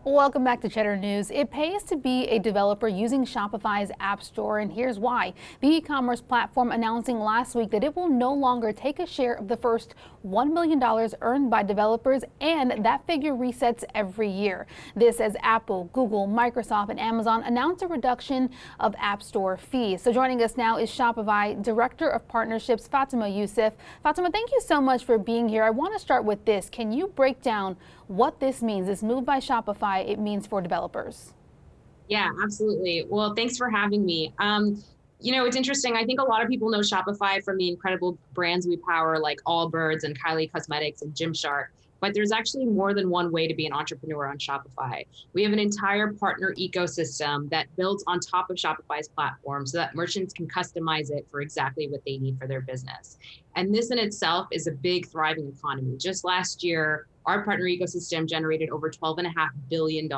Welcome back to Cheddar News. It pays to be a developer using Shopify's App Store, and here's why. The e-commerce platform announcing last week that it will no longer take a share of the first $1 million earned by developers, and that figure resets every year. This as Apple, Google, Microsoft, and Amazon announce a reduction of App Store fees. So joining us now is Shopify Director of Partnerships, Fatima Youssef. Fatima, thank you so much for being here. I want to start with this. Can you break down what this means, this move by Shopify, it means for developers? Yeah, absolutely. Well, thanks for having me. It's interesting. I think a lot of people know Shopify from the incredible brands we power like Allbirds and Kylie Cosmetics and Gymshark. But there's actually more than one way to be an entrepreneur on Shopify. We have an entire partner ecosystem that builds on top of Shopify's platform so that merchants can customize it for exactly what they need for their business. And this in itself is a big, thriving economy. Just last year, our partner ecosystem generated over $12.5 billion,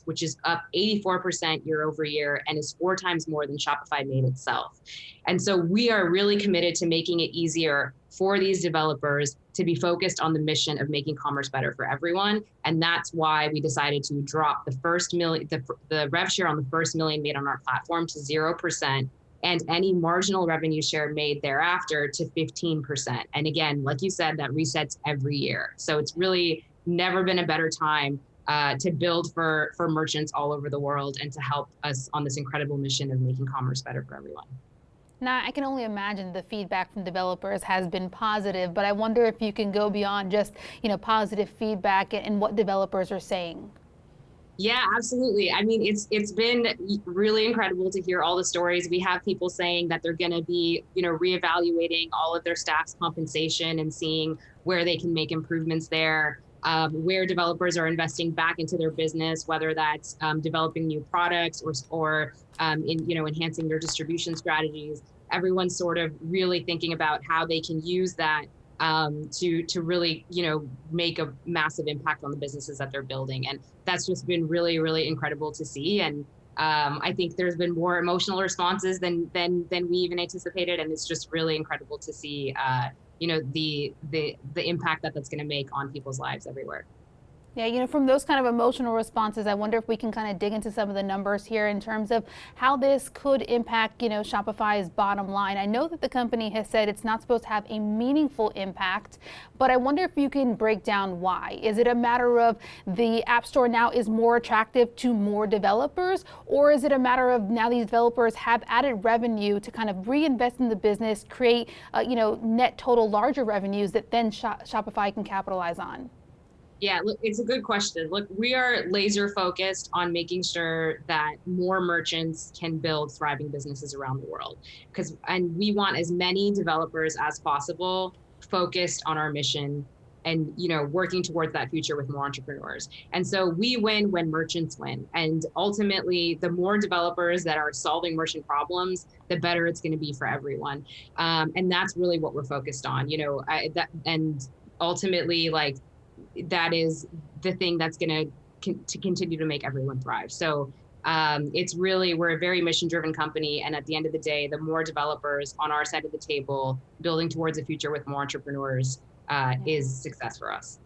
which is up 84% year over year and is 4 times more than Shopify made itself. And so we are really committed to making it easier for these developers to be focused on the mission of making commerce better for everyone. And that's why we decided to drop the first million, the rev share on the first million made on our platform to 0%. And any marginal revenue share made thereafter to 15%. And again, like you said, that resets every year. So it's really never been a better time to build for merchants all over the world and to help us on this incredible mission of making commerce better for everyone. Now, I can only imagine the feedback from developers has been positive, but I wonder if you can go beyond just, positive feedback and what developers are saying. Yeah, absolutely. I mean, it's been really incredible to hear all the stories. We have people saying that they're going to be, reevaluating all of their staff's compensation and seeing where they can make improvements there, where developers are investing back into their business, whether that's developing new products or enhancing their distribution strategies. Everyone's sort of really thinking about how they can use that to really, make a massive impact on the businesses that they're building. And that's just been really, really incredible to see. And I think there's been more emotional responses than we even anticipated. And it's just really incredible to see, the impact that's going to make on people's lives everywhere. Yeah, from those kind of emotional responses, I wonder if we can kind of dig into some of the numbers here in terms of how this could impact, Shopify's bottom line. I know that the company has said it's not supposed to have a meaningful impact, but I wonder if you can break down why. Is it a matter of the App Store now is more attractive to more developers, or is it a matter of now these developers have added revenue to kind of reinvest in the business, create, net total larger revenues that then Shopify can capitalize on? Yeah, look, it's a good question. Look, we are laser focused on making sure that more merchants can build thriving businesses around the world. And we want as many developers as possible focused on our mission and, working towards that future with more entrepreneurs. And so we win when merchants win. And ultimately, the more developers that are solving merchant problems, the better it's going to be for everyone. And that's really what we're focused on, and ultimately, like, that is the thing that's going to continue to make everyone thrive. So it's really, we're a very mission driven company. And at the end of the day, the more developers on our side of the table building towards a future with more entrepreneurs is success for us.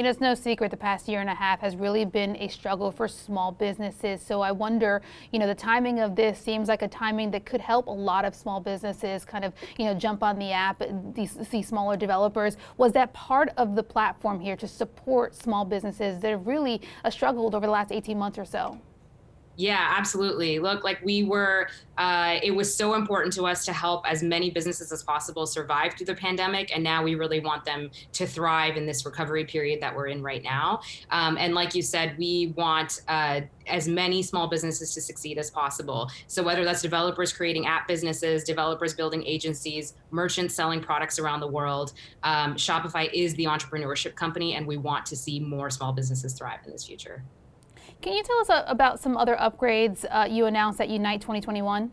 It's no secret the past year and a half has really been a struggle for small businesses. So I wonder, the timing of this seems like a timing that could help a lot of small businesses kind of, jump on the app, these smaller developers. Was that part of the platform here to support small businesses that have really struggled over the last 18 months or so? Yeah, absolutely. Look, like it was so important to us to help as many businesses as possible survive through the pandemic. And now we really want them to thrive in this recovery period that we're in right now. And like you said, we want as many small businesses to succeed as possible. So whether that's developers creating app businesses, developers building agencies, merchants selling products around the world, Shopify is the entrepreneurship company, and we want to see more small businesses thrive in this future. Can you tell us about some other upgrades you announced at Unite 2021?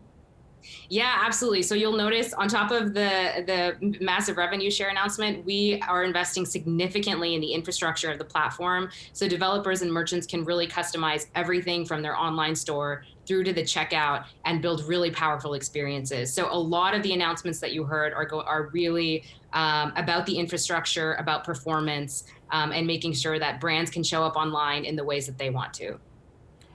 Yeah, absolutely. So you'll notice on top of the massive revenue share announcement, we are investing significantly in the infrastructure of the platform. So developers and merchants can really customize everything from their online store through to the checkout and build really powerful experiences. So a lot of the announcements that you heard are really about the infrastructure, about performance, and making sure that brands can show up online in the ways that they want to.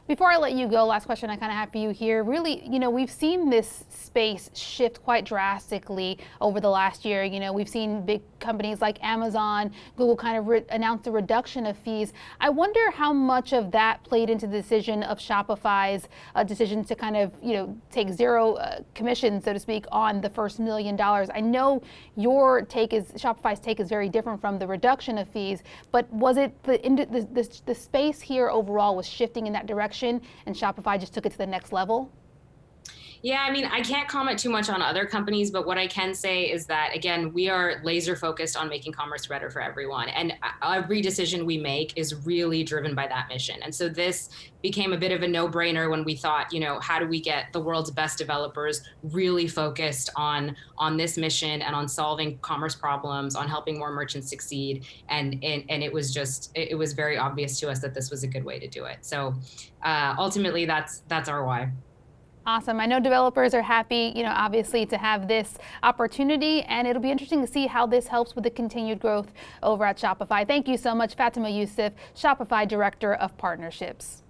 Before I let you go, last question I kind of have for you here. Really, we've seen this space shift quite drastically over the last year. We've seen big companies like Amazon, Google kind of announce a reduction of fees. I wonder how much of that played into the decision of Shopify's decision to kind of, take zero commission, so to speak, on the first $1 million. I know Shopify's take is very different from the reduction of fees, but was it the space here overall was shifting in that direction? And Shopify just took it to the next level? Yeah, I mean, I can't comment too much on other companies, but what I can say is that, again, we are laser focused on making commerce better for everyone. And every decision we make is really driven by that mission. And so this became a bit of a no-brainer when we thought, how do we get the world's best developers really focused on this mission and on solving commerce problems, on helping more merchants succeed. And it was very obvious to us that this was a good way to do it. So ultimately, that's our why. Awesome. I know developers are happy, obviously to have this opportunity, and it'll be interesting to see how this helps with the continued growth over at Shopify. Thank you so much, Fatima Youssef, Shopify Director of Partnerships.